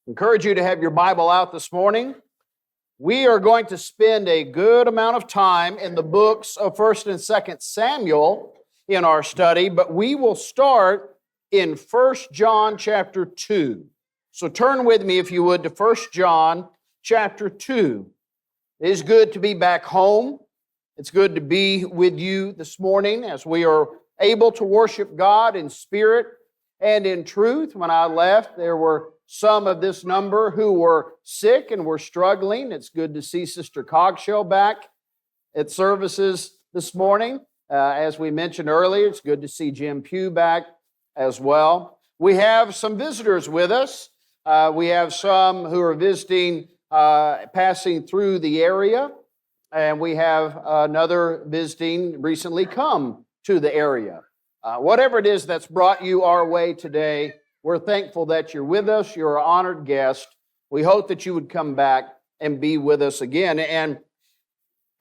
Encourage you to have your Bible out this morning. We are going to spend a good amount of time in the books of 1st and 2nd Samuel in our study, but we will start in 1 John chapter 2. So turn with me, if you would, to 1 John chapter 2. It is good to be back home. It's good to be with you this morning as we are able to worship God in spirit and in truth. When I left, there were some of this number who were sick and were struggling. It's good to see Sister Cogshell back at services this morning. As we mentioned earlier, it's good to see Jim Pugh back as well. We have some visitors with us. We have some who are visiting, passing through the area, and we have another visiting recently come to the area. Whatever it is that's brought you our way today, we're thankful that you're with us. You're an honored guest. We hope that you would come back and be with us again. And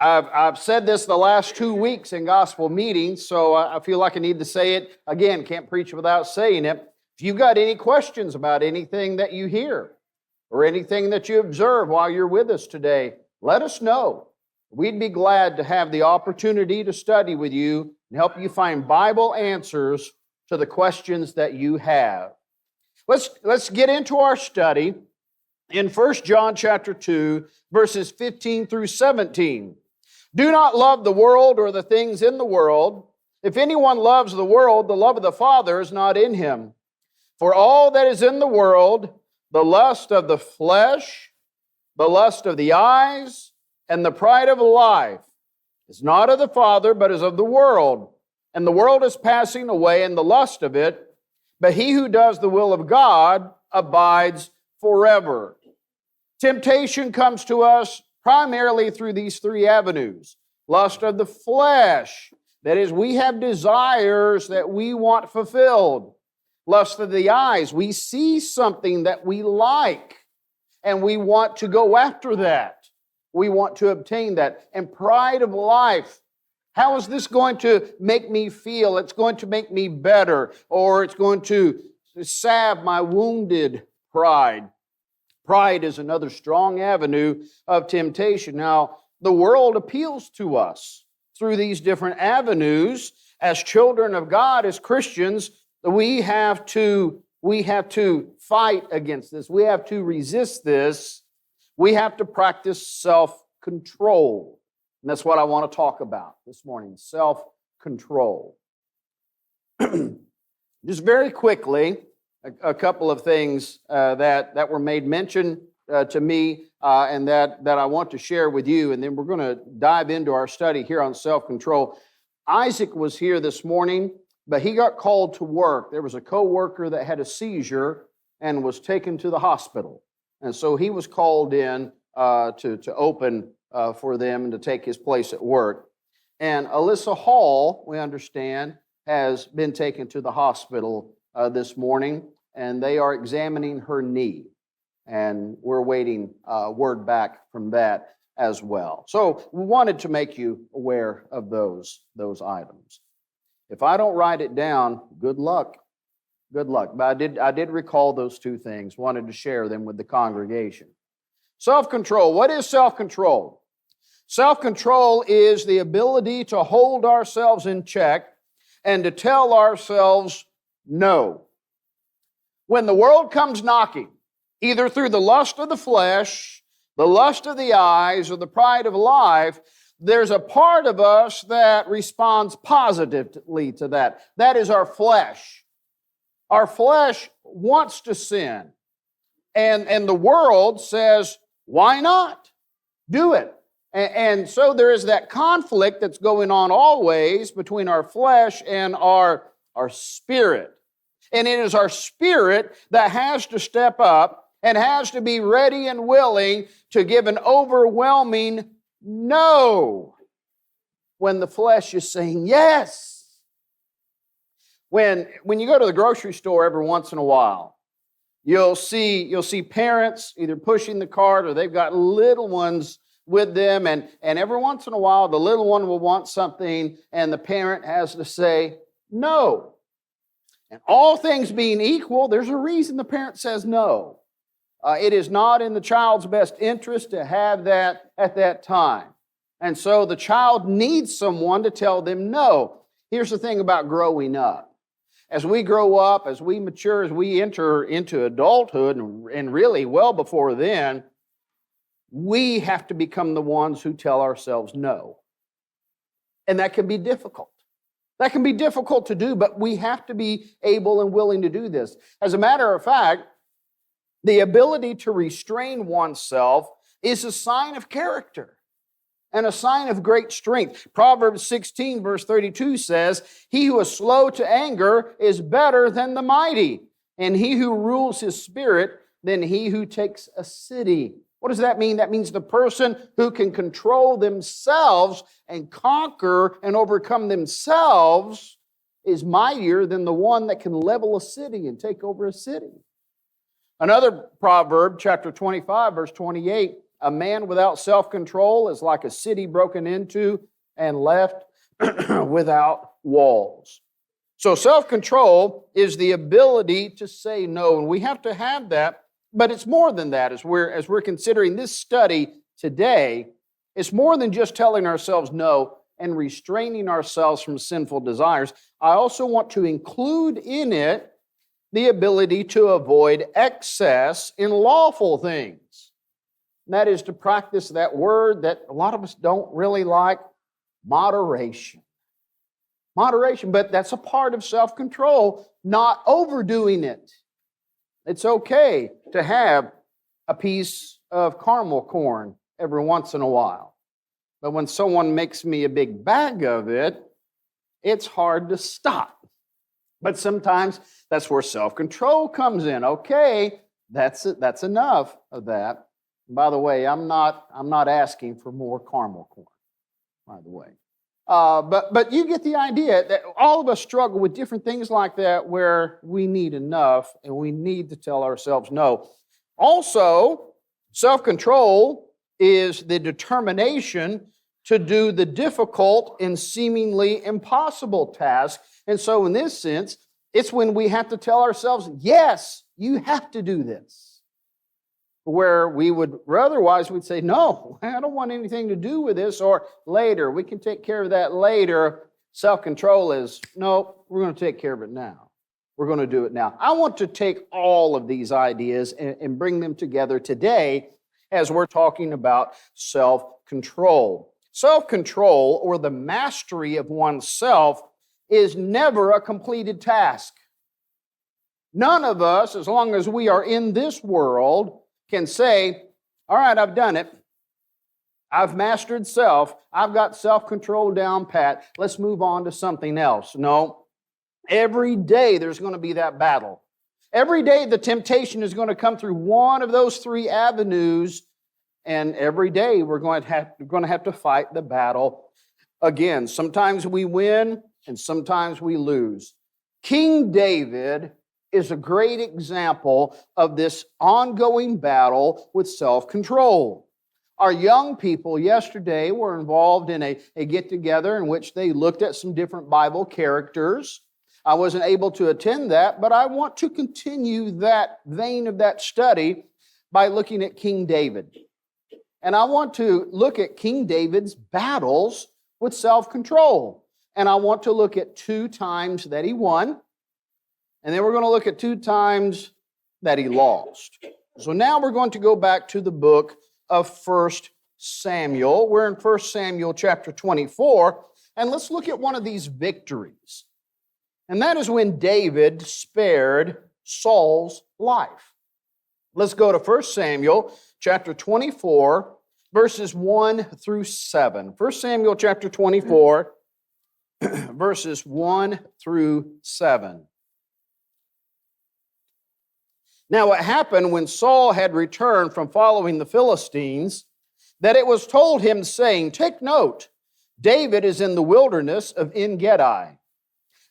I've said this the last 2 weeks in gospel meetings, so I feel like I need to say it again. Can't preach without saying it. If you've got any questions about anything that you hear or anything that you observe while you're with us today, let us know. We'd be glad to have the opportunity to study with you and help you find Bible answers to the questions that you have. Let's get into our study in 1 John chapter 2, verses 15 through 17. Do not love the world or the things in the world. If anyone loves the world, the love of the Father is not in him. For all that is in the world, the lust of the flesh, the lust of the eyes, and the pride of life, is not of the Father, but is of the world. And the world is passing away in the lust of it, but he who does the will of God abides forever. Temptation comes to us primarily through these three avenues. Lust of the flesh, that is, we have desires that we want fulfilled. Lust of the eyes, we see something that we like, and we want to go after that. We want to obtain that. And pride of life, how is this going to make me feel? It's going to make me better, or it's going to salve my wounded pride. Pride is another strong avenue of temptation. Now, the world appeals to us through these different avenues. As children of God, as Christians, we have to fight against this. We have to resist this. We have to practice self-control. And that's what I want to talk about this morning, self-control. Just very quickly, a couple of things that were made mention to me and that I want to share with you, and then we're going to dive into our study here on self-control. Isaac was here this morning, but he got called to work. There was a co-worker that had a seizure and was taken to the hospital. And so he was called in to open for them and to take his place at work. And Alyssa Hall, we understand, has been taken to the hospital this morning, and they are examining her knee. And we're waiting word back from that as well. So we wanted to make you aware of those items. If I don't write it down, good luck. Good luck. But I did recall those two things, wanted to share them with the congregation. Self-control. What is self-control? Self-control is the ability to hold ourselves in check and to tell ourselves no. When the world comes knocking, either through the lust of the flesh, the lust of the eyes, or the pride of life, there's a part of us that responds positively to that. That is our flesh. Our flesh wants to sin. And the world says, why not? Do it. And so there is that conflict that's going on always between our flesh and our spirit. And it is our spirit that has to step up and has to be ready and willing to give an overwhelming no when the flesh is saying yes. When you go to the grocery store every once in a while, you'll see parents either pushing the cart or they've got little ones with them, and every once in a while the little one will want something and the parent has to say no. And all things being equal, there's a reason the parent says no. It is not in the child's best interest to have that at that time. And so the child needs someone to tell them no. Here's the thing about growing up. As we grow up, as we mature, as we enter into adulthood, and really well before then, we have to become the ones who tell ourselves no. And that can be difficult. That can be difficult to do, but we have to be able and willing to do this. As a matter of fact, the ability to restrain oneself is a sign of character and a sign of great strength. Proverbs 16, verse 32 says, "He who is slow to anger is better than the mighty, and he who rules his spirit than he who takes a city." What does that mean? That means the person who can control themselves and conquer and overcome themselves is mightier than the one that can level a city and take over a city. Another proverb, chapter 25, verse 28, "A man without self-control is like a city broken into and left without walls." So self-control is the ability to say no, and we have to have that. But it's more than that. As we're considering this study today, it's more than just telling ourselves no and restraining ourselves from sinful desires. I also want to include in it the ability to avoid excess in lawful things. And that is to practice that word that a lot of us don't really like, moderation. Moderation, but that's a part of self-control, not overdoing it. It's okay to have a piece of caramel corn every once in a while. But when someone makes me a big bag of it, it's hard to stop. But sometimes that's where self-control comes in. Okay, that's enough of that. And by the way, I'm not asking for more caramel corn, by the way. But you get the idea that all of us struggle with different things like that where we need enough and we need to tell ourselves no. Also, self-control is the determination to do the difficult and seemingly impossible task. And so in this sense, it's when we have to tell ourselves, yes, you have to do this. Where we would otherwise we'd say, no, I don't want anything to do with this, or later, we can take care of that later. Self-control is, no, we're going to take care of it now. We're going to do it now. I want to take all of these ideas and bring them together today as we're talking about self-control. Self-control, or the mastery of oneself, is never a completed task. None of us, as long as we are in this world, can say, all right, I've done it. I've mastered self. I've got self-control down pat. Let's move on to something else. No. Every day there's going to be that battle. Every day the temptation is going to come through one of those three avenues, and every day we're going to have to fight the battle again. Sometimes we win, and sometimes we lose. King David is a great example of this ongoing battle with self-control. Our young people yesterday were involved in a get-together in which they looked at some different Bible characters. I wasn't able to attend that, but I want to continue that vein of that study by looking at King David. And I want to look at King David's battles with self-control. And I want to look at 2 times that he won. And then we're going to look at 2 times that he lost. So now we're going to go back to the book of 1 Samuel. We're in 1 Samuel chapter 24, and let's look at one of these victories. And that is when David spared Saul's life. Let's go to 1 Samuel chapter 24, verses 1 through 7. 1 Samuel chapter 24, verses 1 through 7. Now it happened when Saul had returned from following the Philistines, that it was told him, saying, "Take note, David is in the wilderness of En-Gedi."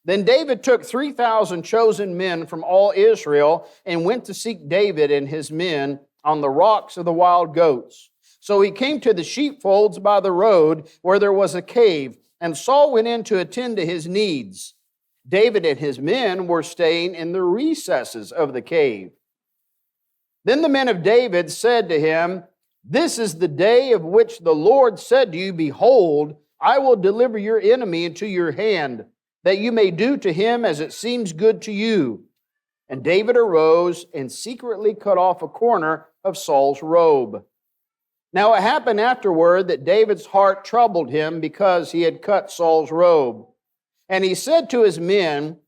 Then David took 3,000 chosen men from all Israel and went to seek David and his men on the rocks of the wild goats. So he came to the sheepfolds by the road where there was a cave, and Saul went in to attend to his needs. David and his men were staying in the recesses of the cave. Then the men of David said to him, "This is the day of which the Lord said to you, Behold, I will deliver your enemy into your hand, that you may do to him as it seems good to you." And David arose and secretly cut off a corner of Saul's robe. Now it happened afterward that David's heart troubled him because he had cut Saul's robe. And he said to his men,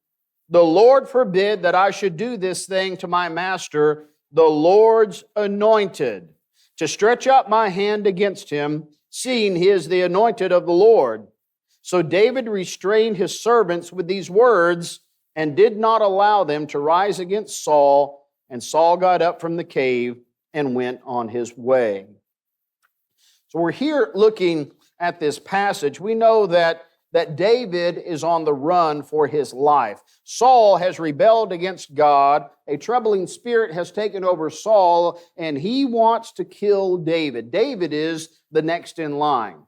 "The Lord forbid that I should do this thing to my master, the Lord's anointed, to stretch out my hand against him, seeing he is the anointed of the Lord." So David restrained his servants with these words and did not allow them to rise against Saul. And Saul got up from the cave and went on his way. So we're here looking at this passage. We know that David is on the run for his life. Saul has rebelled against God. A troubling spirit has taken over Saul, and he wants to kill David. David is the next in line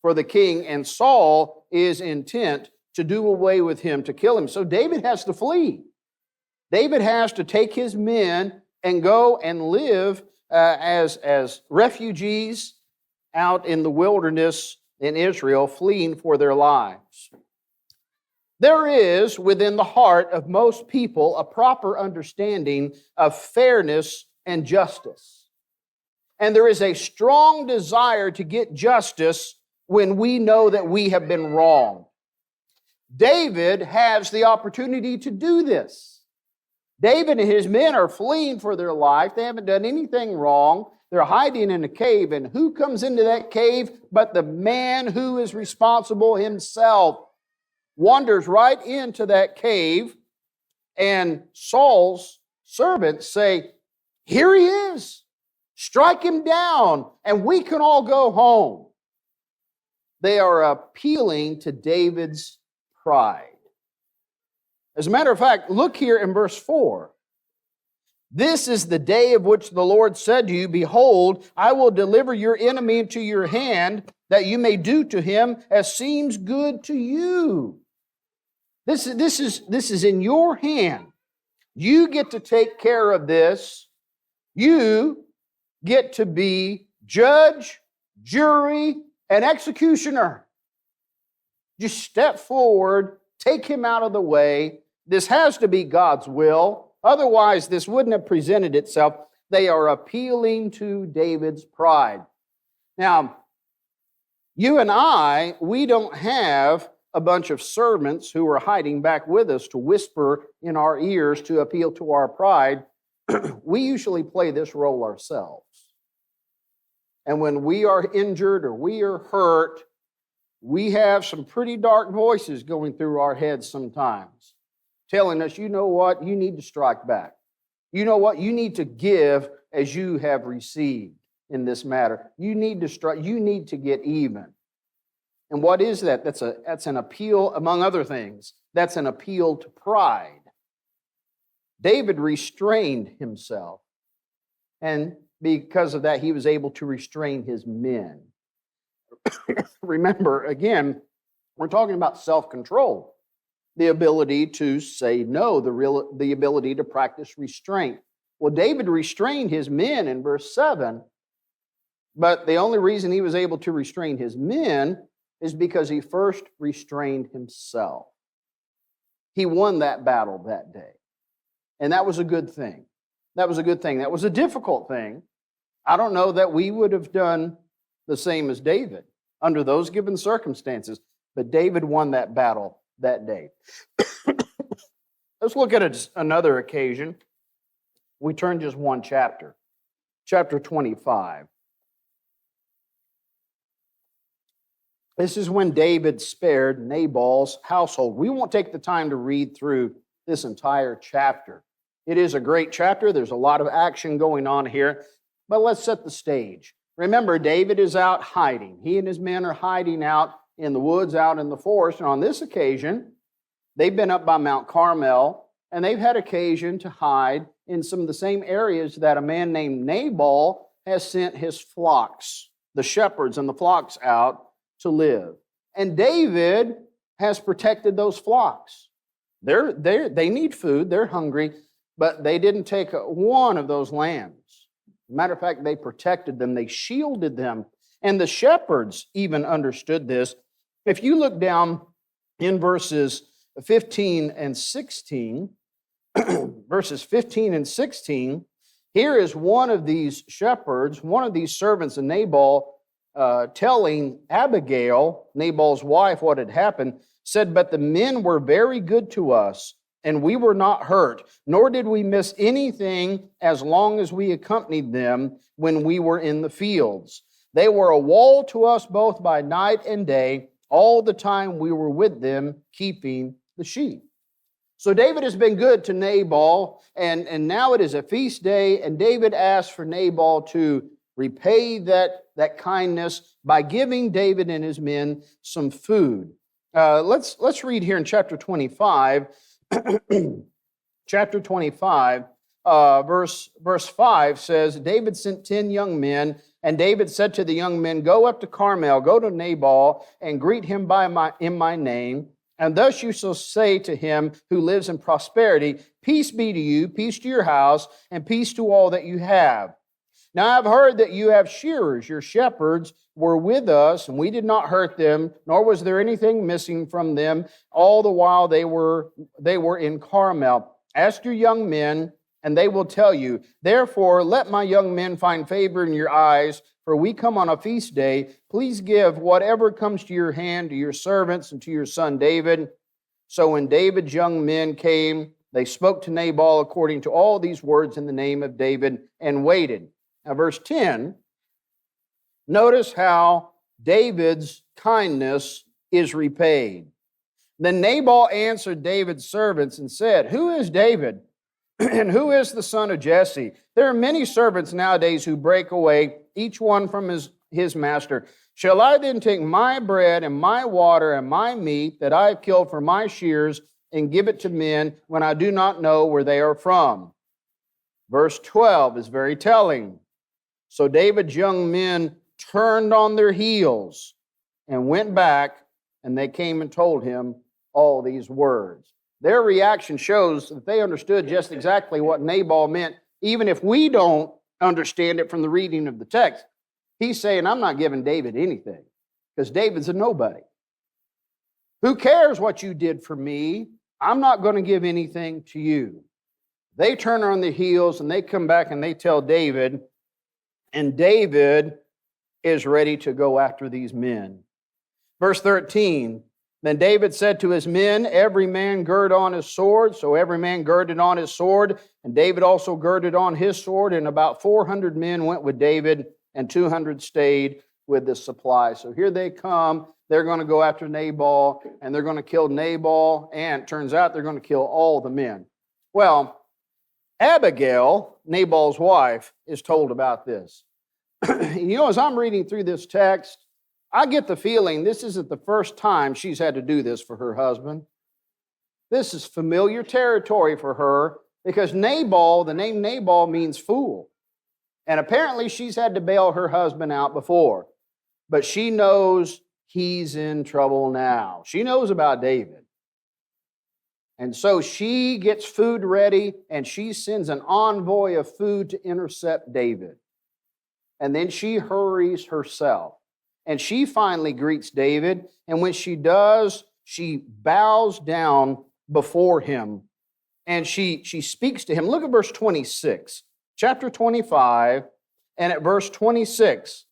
for the king, and Saul is intent to do away with him, to kill him. So David has to flee. David has to take his men and go and live as refugees out in the wilderness in Israel, fleeing for their lives. There is within the heart of most people a proper understanding of fairness and justice. And there is a strong desire to get justice when we know that we have been wronged. David has the opportunity to do this. David and his men are fleeing for their life. They haven't done anything wrong. They're hiding in a cave, and who comes into that cave but the man who is responsible himself? Wanders right into that cave, and Saul's servants say, "Here he is. Strike him down, and we can all go home." They are appealing to David's pride. As a matter of fact, look here in verse 4. "This is the day of which the Lord said to you, Behold, I will deliver your enemy into your hand, that you may do to him as seems good to you." This is in your hand. You get to take care of this. You get to be judge, jury, and executioner. Just step forward, take him out of the way. This has to be God's will. Otherwise, this wouldn't have presented itself. They are appealing to David's pride. Now, you and I, we don't have a bunch of servants who are hiding back with us to whisper in our ears to appeal to our pride. We usually play this role ourselves. And when we are injured or we are hurt, we have some pretty dark voices going through our heads sometimes, telling us, you know what, you need to strike back. You know what, you need to give as you have received in this matter. You need to strike, you need to get even. And what is that? That's an appeal, among other things. That's an appeal to pride. David restrained himself, and because of that, he was able to restrain his men. Remember, again, we're talking about self-control, the ability to say no, the ability to practice restraint. Well, David restrained his men in verse 7, but the only reason he was able to restrain his men is because he first restrained himself. He won that battle that day, and that was a good thing. That was a good thing. That was a difficult thing. I don't know that we would have done the same as David under those given circumstances, but David won that battle that day. Let's look at another occasion. We turn just one chapter, chapter 25. This is when David spared Nabal's household. We won't take the time to read through this entire chapter. It is a great chapter. There's a lot of action going on here, but let's set the stage. Remember, David is out hiding. He and his men are hiding out in the woods, out in the forest, and on this occasion, they've been up by Mount Carmel, and they've had occasion to hide in some of the same areas that a man named Nabal has sent his flocks, the shepherds and the flocks out to live. And David has protected those flocks. They need food, they're hungry, but they didn't take one of those lambs. Matter of fact, they protected them, they shielded them. And the shepherds even understood this. If you look down in verses 15 and 16, verses 15 and 16, here is one of these shepherds, one of these servants of Nabal, telling Abigail, Nabal's wife, what had happened, said, "But the men were very good to us, and we were not hurt, nor did we miss anything as long as we accompanied them when we were in the fields. They were a wall to us both by night and day, all the time we were with them, keeping the sheep." So David has been good to Nabal, and now it is a feast day, and David asked for Nabal to repay that kindness by giving David and his men some food. Let's read here in chapter 25. Chapter 25, verse 5 says, David sent 10 young men, and David said to the young men, "Go up to Carmel, go to Nabal, and greet him in my name. And thus you shall say to him who lives in prosperity, peace be to you, peace to your house, and peace to all that you have. Now I have heard that you have shearers, your shepherds were with us, and we did not hurt them, nor was there anything missing from them all the while they were in Carmel. Ask your young men, and they will tell you. Therefore, let my young men find favor in your eyes, for we come on a feast day. Please give whatever comes to your hand to your servants and to your son David." So when David's young men came, they spoke to Nabal according to all these words in the name of David and waited. Now, verse 10, notice how David's kindness is repaid. Then Nabal answered David's servants and said, "Who is David? And who is the son of Jesse? There are many servants nowadays who break away, each one from his master. Shall I then take my bread and my water and my meat that I have killed for my shears and give it to men when I do not know where they are from?" Verse 12 is very telling. So David's young men turned on their heels and went back, and they came and told him all these words. Their reaction shows that they understood just exactly what Nabal meant, even if we don't understand it from the reading of the text. He's saying, I'm not giving David anything, because David's a nobody. Who cares what you did for me? I'm not going to give anything to you. They turn on their heels, and they come back and they tell David, and David is ready to go after these men. Verse 13, then David said to his men, every man gird on his sword. So every man girded on his sword, and David also girded on his sword, and about 400 men went with David, and 200 stayed with the supply. So here they come. They're going to go after Nabal, and they're going to kill Nabal, and it turns out they're going to kill all the men. Well, Abigail, Nabal's wife, is told about this. As I'm reading through this text, I get the feeling this isn't the first time she's had to do this for her husband. This is familiar territory for her, because Nabal, the name Nabal means fool. And apparently she's had to bail her husband out before. But she knows he's in trouble now. She knows about David. And so she gets food ready, and she sends an envoy of food to intercept David. And then she hurries herself. And she finally greets David. And when she does, she bows down before him. And she speaks to him. Look at verse 26. Chapter 25, and at verse 26.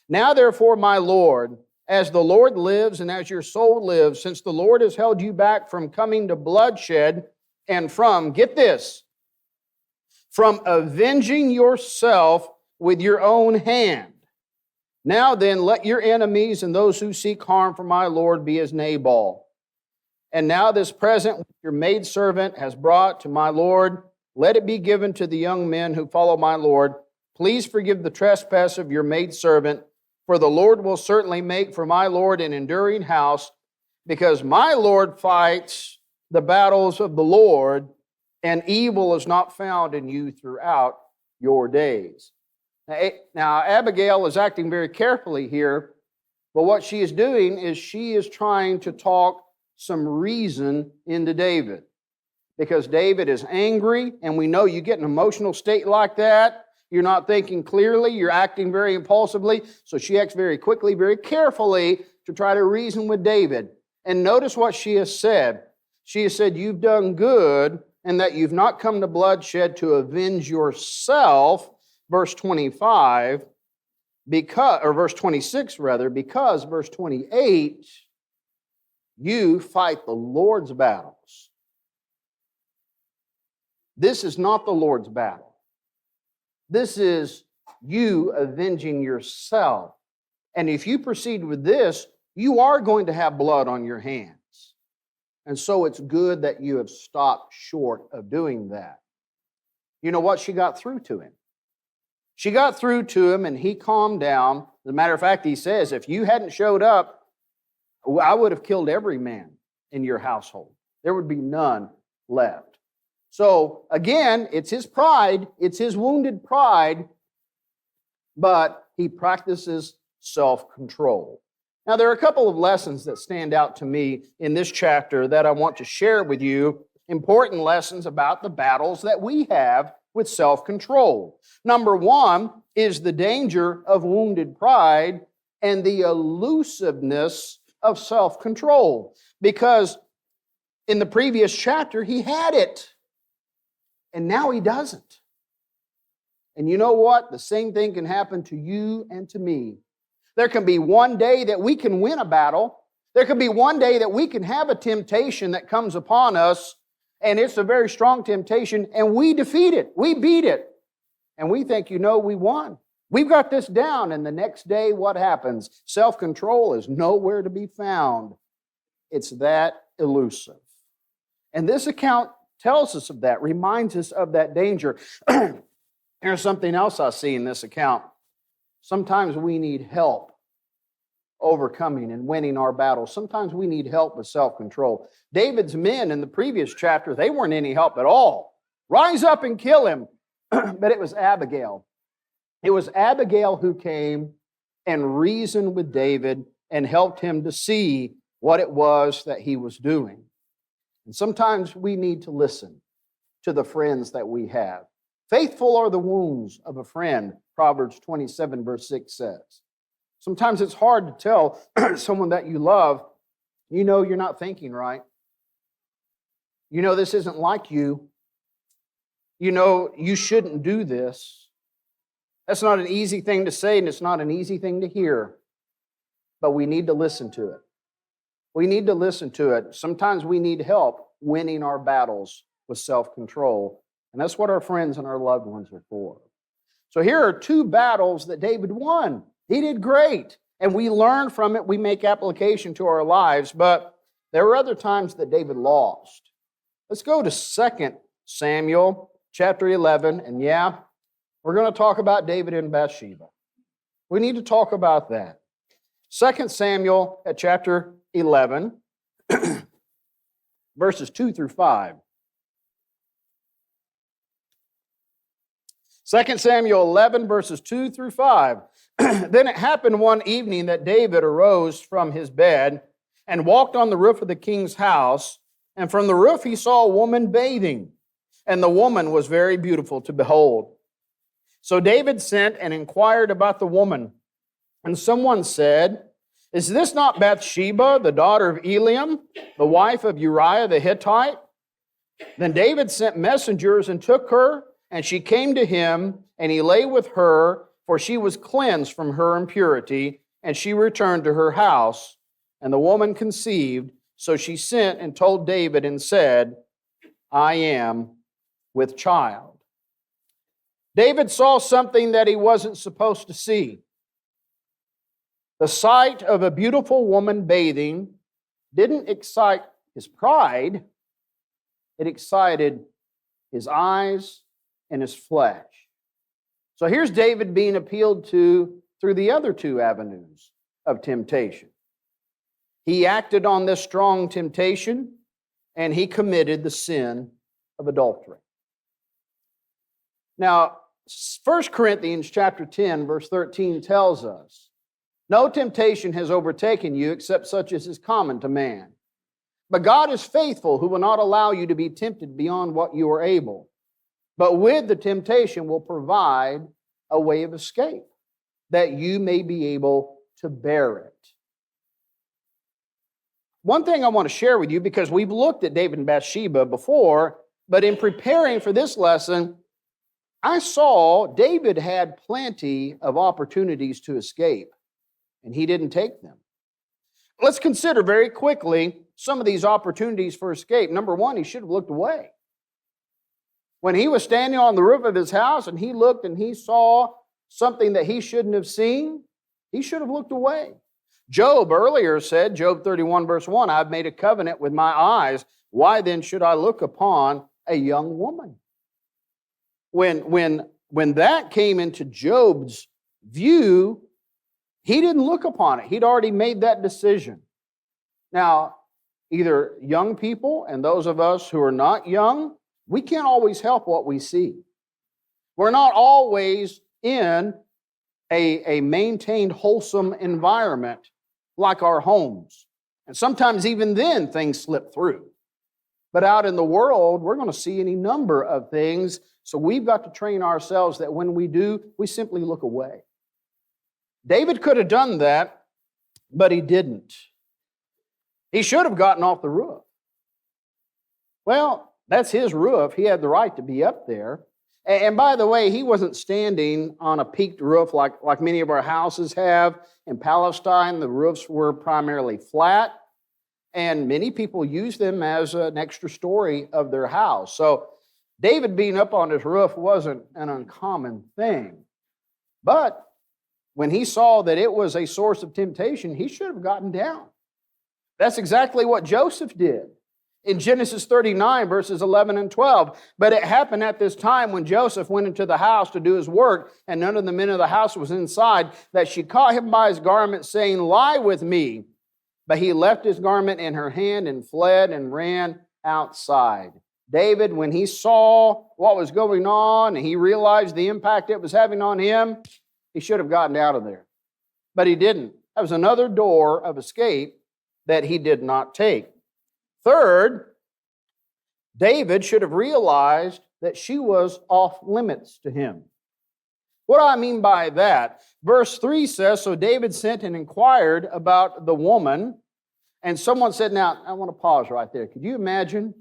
Now therefore, my Lord, as the Lord lives and as your soul lives, since the Lord has held you back from coming to bloodshed and from, get this, from avenging yourself with your own hand. Now then, let your enemies and those who seek harm for my Lord be as Nabal. And now this present which your maidservant has brought to my Lord, let it be given to the young men who follow my Lord. Please forgive the trespass of your maidservant, for the Lord will certainly make for my Lord an enduring house, because my Lord fights the battles of the Lord, and evil is not found in you throughout your days. Now, Abigail is acting very carefully here, but what she is doing is she is trying to talk some reason into David. Because David is angry, and we know you get an emotional state like that, You're not thinking clearly. You're acting very impulsively. So she acts very quickly, very carefully to try to reason with David. And notice what she has said. She has said, you've done good and that you've not come to bloodshed to avenge yourself. Verse 25, or verse 26 rather, because verse 28, you fight the Lord's battles. This is not the Lord's battle. This is you avenging yourself. And if you proceed with this, you are going to have blood on your hands. And so it's good that you have stopped short of doing that. You know what? She got through to him. She got through to him and he calmed down. As a matter of fact, he says, if you hadn't showed up, I would have killed every man in your household. There would be none left. So again, it's his pride. It's his wounded pride. But he practices self-control. Now, there are a couple of lessons that stand out to me in this chapter that I want to share with you. Important lessons about the battles that we have with self-control. Number one is the danger of wounded pride and the elusiveness of self-control. Because in the previous chapter, he had it. And now he doesn't. And you know what? The same thing can happen to you and to me. There can be one day that we can win a battle. There can be one day that we can have a temptation that comes upon us, and it's a very strong temptation, and we defeat it. We beat it. And we think, we won. We've got this down, and the next day, what happens? Self-control is nowhere to be found. It's that elusive. And this account tells us of that, reminds us of that danger. Here's something else I see in this account. Sometimes we need help overcoming and winning our battles. Sometimes we need help with self-control. David's men in the previous chapter, they weren't any help at all. Rise up and kill him. But it was Abigail. It was Abigail who came and reasoned with David and helped him to see what it was that he was doing. And sometimes we need to listen to the friends that we have. Faithful are the wounds of a friend, Proverbs 27, verse 6 says. Sometimes it's hard to tell someone that you love, you're not thinking right. This isn't like you. You shouldn't do this. That's not an easy thing to say, and it's not an easy thing to hear. But we need to listen to it. We need to listen to it. Sometimes we need help winning our battles with self-control. And that's what our friends and our loved ones are for. So here are two battles that David won. He did great. And we learn from it. We make application to our lives. But there were other times that David lost. Let's go to 2 Samuel chapter 11. And we're going to talk about David and Bathsheba. We need to talk about that. 2 Samuel at chapter 11, verses 2 through 5. 2 Samuel 11, verses 2 through 5. Then it happened one evening that David arose from his bed and walked on the roof of the king's house, and from the roof he saw a woman bathing, and the woman was very beautiful to behold. So David sent and inquired about the woman, and someone said, "Is this not Bathsheba, the daughter of Eliam, the wife of Uriah the Hittite?" Then David sent messengers and took her, and she came to him, and he lay with her, for she was cleansed from her impurity, and she returned to her house. And the woman conceived, so she sent and told David and said, "I am with child." David saw something that he wasn't supposed to see. The sight of a beautiful woman bathing didn't excite his pride. It excited his eyes and his flesh. So here's David being appealed to through the other two avenues of temptation. He acted on this strong temptation, and he committed the sin of adultery. Now, 1 Corinthians chapter 10, verse 13 tells us, "No temptation has overtaken you except such as is common to man. But God is faithful, who will not allow you to be tempted beyond what you are able, but with the temptation will provide a way of escape, that you may be able to bear it. One thing I want to share with you, because we've looked at David and Bathsheba before, but in preparing for this lesson, I saw David had plenty of opportunities to escape, and he didn't take them. Let's consider very quickly some of these opportunities for escape. Number one, he should have looked away. When he was standing on the roof of his house and he looked and he saw something that he shouldn't have seen, he should have looked away. Job earlier said, Job 31 verse 1, I've made a covenant with my eyes. Why then should I look upon a young woman? When that came into Job's view, he didn't look upon it. He'd already made that decision. Now, either young people and those of us who are not young, we can't always help what we see. We're not always in a maintained, wholesome environment like our homes. And sometimes even then, things slip through. But out in the world, we're going to see any number of things. So we've got to train ourselves that when we do, we simply look away. David could have done that, but he didn't. He should have gotten off the roof. Well, that's his roof. He had the right to be up there. And by the way, he wasn't standing on a peaked roof like many of our houses have. In Palestine, the roofs were primarily flat, and many people use them as an extra story of their house. So David being up on his roof wasn't an uncommon thing. But when he saw that it was a source of temptation, he should have gotten down. That's exactly what Joseph did. In Genesis 39, verses 11 and 12, but it happened at this time when Joseph went into the house to do his work, and none of the men of the house was inside, that she caught him by his garment, saying, Lie with me. But he left his garment in her hand and fled and ran outside. David, when he saw what was going on and he realized the impact it was having on him, he should have gotten out of there. But he didn't. That was another door of escape that he did not take. Third, David should have realized that she was off limits to him. What do I mean by that? Verse 3 says, So David sent and inquired about the woman, and someone said, Now, I want to pause right there. Could you imagine?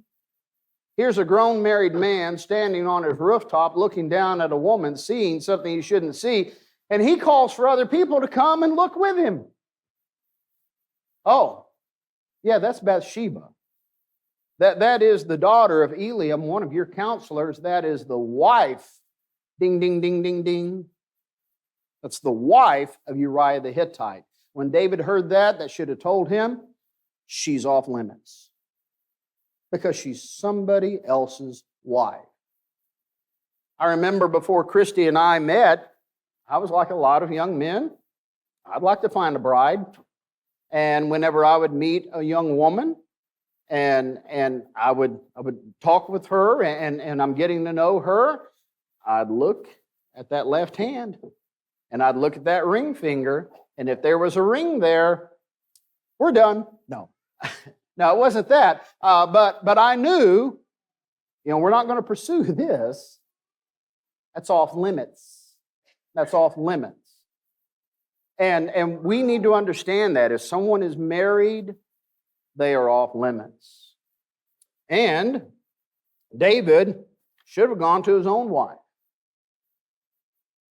Here's a grown married man standing on his rooftop looking down at a woman, seeing something he shouldn't see, and he calls for other people to come and look with him. Oh, yeah, that's Bathsheba. That is the daughter of Eliam, one of your counselors. That is the wife. Ding, ding, ding, ding, ding. That's the wife of Uriah the Hittite. When David heard that should have told him, she's off limits. Because she's somebody else's wife. I remember before Christy and I met, I was like a lot of young men. I'd like to find a bride. And whenever I would meet a young woman, and I would talk with her, and I'm getting to know her, I'd look at that left hand, and I'd look at that ring finger, and if there was a ring there, we're done. No, no, it wasn't that. But I knew, we're not going to pursue this. That's off limits. That's off limits. And we need to understand that if someone is married, they are off limits. And David should have gone to his own wife.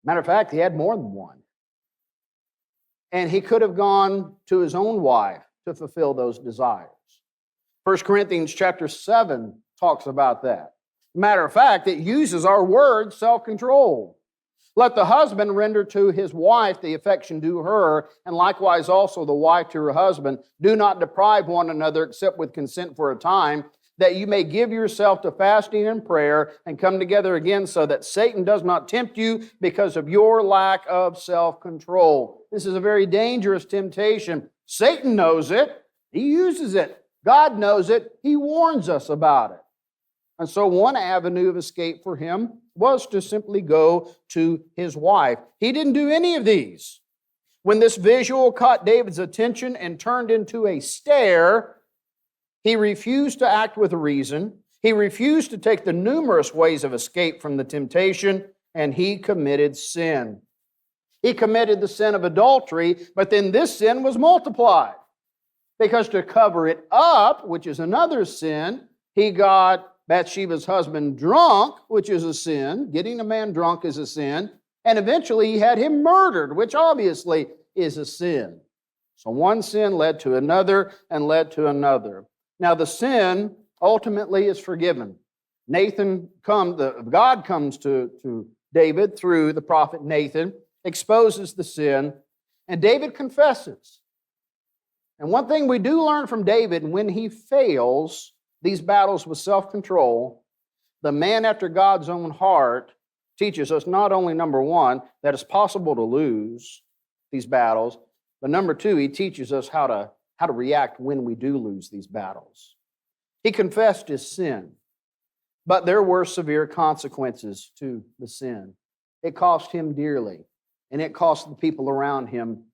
Matter of fact, he had more than one. And he could have gone to his own wife to fulfill those desires. 1 Corinthians chapter 7 talks about that. Matter of fact, it uses our word self-control. Let the husband render to his wife the affection due her, and likewise also the wife to her husband. Do not deprive one another except with consent for a time, that you may give yourself to fasting and prayer and come together again, so that Satan does not tempt you because of your lack of self-control. This is a very dangerous temptation. Satan knows it. He uses it. God knows it. He warns us about it. And so one avenue of escape for him was to simply go to his wife. He didn't do any of these. When this visual caught David's attention and turned into a stare, he refused to act with reason. He refused to take the numerous ways of escape from the temptation, and he committed sin. He committed the sin of adultery, but then this sin was multiplied. Because to cover it up, which is another sin, he got Bathsheba's husband drunk, which is a sin. Getting a man drunk is a sin. And eventually he had him murdered, which obviously is a sin. So one sin led to another and led to another. Now the sin ultimately is forgiven. God comes to David through the prophet Nathan, exposes the sin, and David confesses. And one thing we do learn from David, when he fails these battles with self-control, the man after God's own heart teaches us not only, number one, that it's possible to lose these battles, but number two, he teaches us how to react when we do lose these battles. He confessed his sin, but there were severe consequences to the sin. It cost him dearly, and it cost the people around him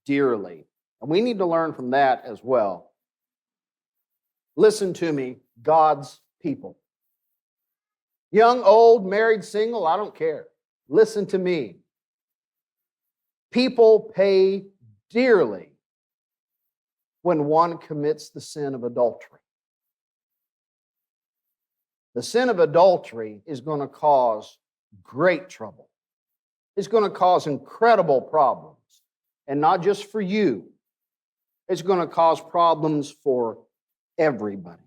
dearly. And we need to learn from that as well. Listen to me, God's people. Young, old, married, single, I don't care. Listen to me. People pay dearly when one commits the sin of adultery. The sin of adultery is going to cause great trouble. It's going to cause incredible problems. And not just for you. It's going to cause problems for everybody.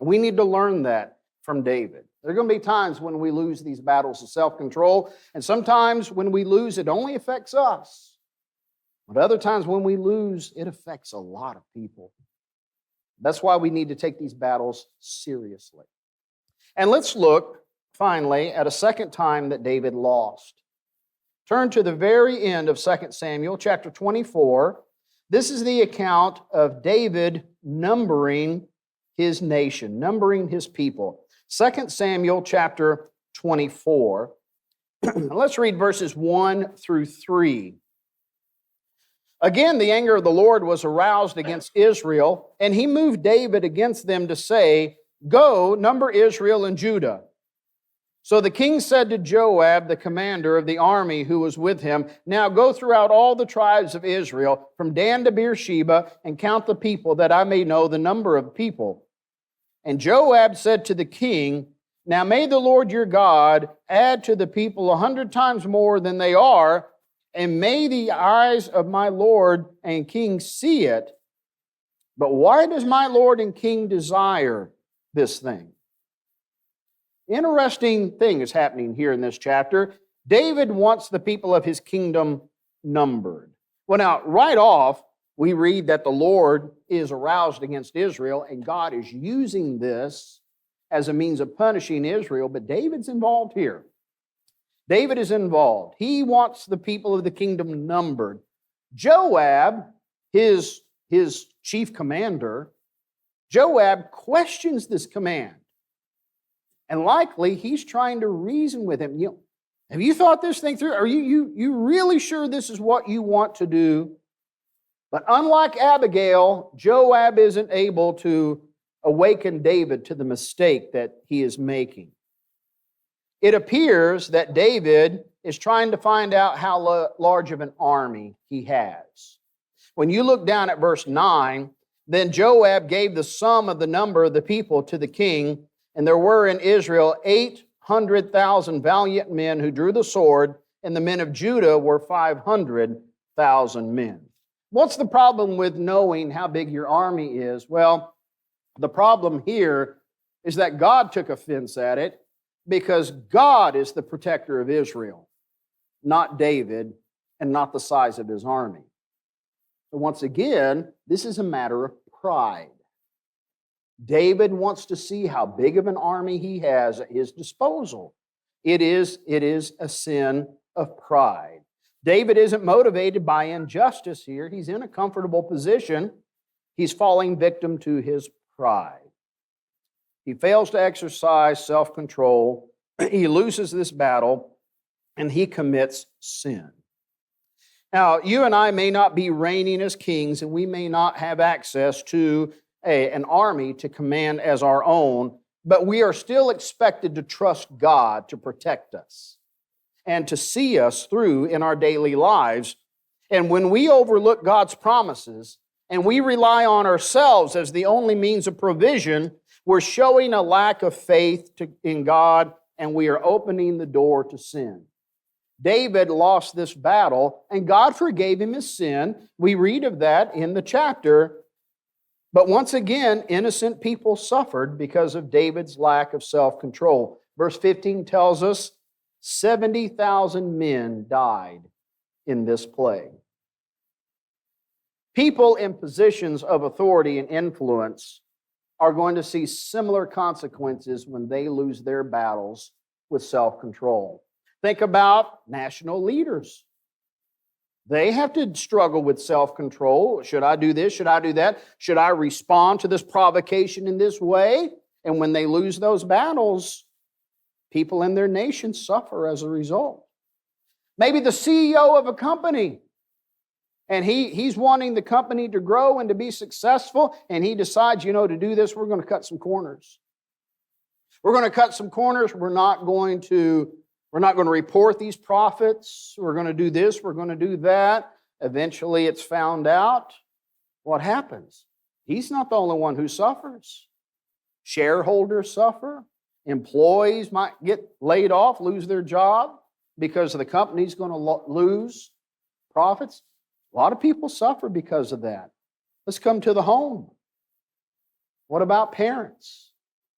And we need to learn that from David. There are going to be times when we lose these battles of self-control, and sometimes when we lose, it only affects us. But other times when we lose, it affects a lot of people. That's why we need to take these battles seriously. And let's look, finally, at a second time that David lost. Turn to the very end of 2 Samuel, chapter 24. This is the account of David numbering his nation, numbering his people. 2 Samuel, chapter 24. Let's read verses 1 through 3. Again, the anger of the Lord was aroused against Israel, and he moved David against them to say, "Go, number Israel and Judah." So the king said to Joab, the commander of the army who was with him, "Now go throughout all the tribes of Israel, from Dan to Beersheba, and count the people, that I may know the number of people." And Joab said to the king, "Now may the Lord your God add to the people 100 times more than they are, and may the eyes of my Lord and king see it. But why does my Lord and king desire this thing?" Interesting thing is happening here in this chapter. David wants the people of his kingdom numbered. Well, now, right off, we read that the Lord is aroused against Israel, and God is using this as a means of punishing Israel, but David's involved here. David is involved. He wants the people of the kingdom numbered. Joab, his chief commander, Joab questions this command. And likely, he's trying to reason with him. Have you thought this thing through? Are you really sure this is what you want to do? But unlike Abigail, Joab isn't able to awaken David to the mistake that he is making. It appears that David is trying to find out how large of an army he has. When you look down at verse 9, then Joab gave the sum of the number of the people to the king, and there were in Israel 800,000 valiant men who drew the sword, and the men of Judah were 500,000 men. What's the problem with knowing how big your army is? Well, the problem here is that God took offense at it because God is the protector of Israel, not David, and not the size of his army. So once again, this is a matter of pride. David wants to see how big of an army he has at his disposal. It is a sin of pride. David isn't motivated by injustice here. He's in a comfortable position. He's falling victim to his pride. He fails to exercise self-control. He loses this battle, and he commits sin. Now, you and I may not be reigning as kings, and we may not have access to an army to command as our own, but we are still expected to trust God to protect us and to see us through in our daily lives. And when we overlook God's promises and we rely on ourselves as the only means of provision, we're showing a lack of faith in God, and we are opening the door to sin. David lost this battle, and God forgave him his sin. We read of that in the chapter. But once again, innocent people suffered because of David's lack of self-control. Verse 15 tells us 70,000 men died in this plague. People in positions of authority and influence are going to see similar consequences when they lose their battles with self-control. Think about national leaders. They have to struggle with self-control. Should I do this? Should I do that? Should I respond to this provocation in this way? And when they lose those battles, people in their nation suffer as a result. Maybe the CEO of a company, and he's wanting the company to grow and to be successful, and he decides, to do this, we're going to cut some corners. We're going to cut some corners. We're not going to report these profits. We're going to do this. We're going to do that. Eventually, it's found out. What happens? He's not the only one who suffers. Shareholders suffer. Employees might get laid off, lose their job because the company's going to lose profits. A lot of people suffer because of that. Let's come to the home. What about parents?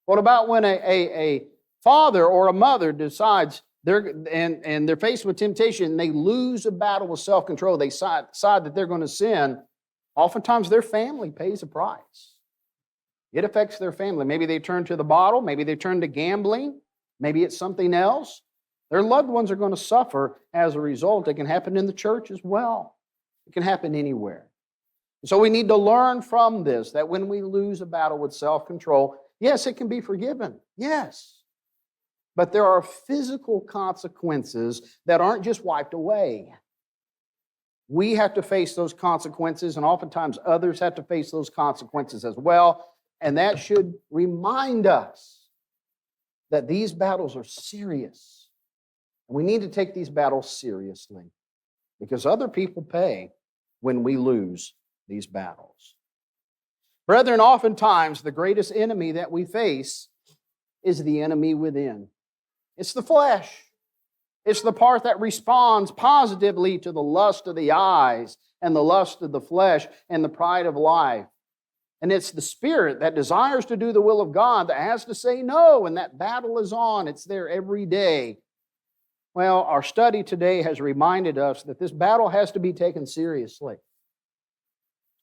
What about when a father or a mother decides they're faced with temptation and they lose a battle with self-control, they decide that they're going to sin? Oftentimes their family pays a price. It affects their family. Maybe they turn to the bottle, maybe they turn to gambling, maybe it's something else. Their loved ones are going to suffer as a result. It can happen in the church as well. It can happen anywhere. So we need to learn from this, that when we lose a battle with self-control, yes, it can be forgiven. Yes. But there are physical consequences that aren't just wiped away. We have to face those consequences, and oftentimes others have to face those consequences as well. And that should remind us that these battles are serious. We need to take these battles seriously because other people pay when we lose these battles. Brethren, oftentimes the greatest enemy that we face is the enemy within. It's the flesh. It's the part that responds positively to the lust of the eyes and the lust of the flesh and the pride of life. And it's the spirit that desires to do the will of God that has to say no, and that battle is on. It's there every day. Well, our study today has reminded us that this battle has to be taken seriously.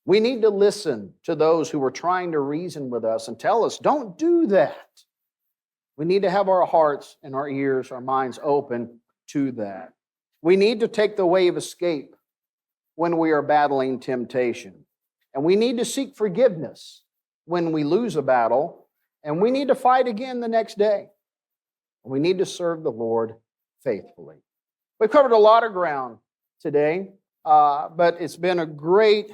We need to listen to those who are trying to reason with us and tell us, don't do that. We need to have our hearts and our ears, our minds open to that. We need to take the way of escape when we are battling temptation. And we need to seek forgiveness when we lose a battle. And we need to fight again the next day. We need to serve the Lord faithfully. We've covered a lot of ground today, but it's been a great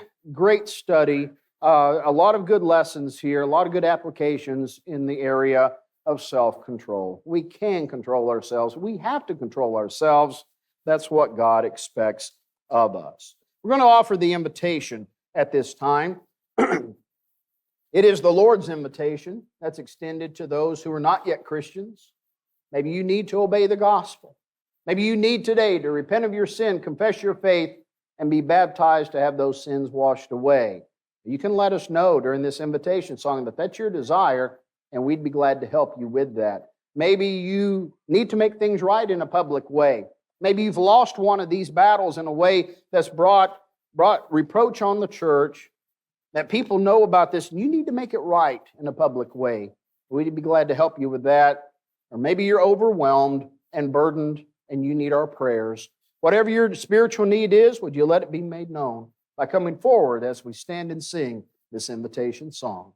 study. A lot of good lessons here, a lot of good applications in the area of self-control. We can control ourselves. We have to control ourselves. That's what God expects of us. We're going to offer the invitation at this time. It is the Lord's invitation that's extended to those who are not yet Christians. Maybe you need to obey the gospel. Maybe you need today to repent of your sin, confess your faith, and be baptized to have those sins washed away. You can let us know during this invitation song that that's your desire, and we'd be glad to help you with that. Maybe you need to make things right in a public way. Maybe you've lost one of these battles in a way that's brought reproach on the church, that people know about this, and you need to make it right in a public way. We'd be glad to help you with that. Or maybe you're overwhelmed and burdened, and you need our prayers. Whatever your spiritual need is, would you let it be made known by coming forward as we stand and sing this invitation song?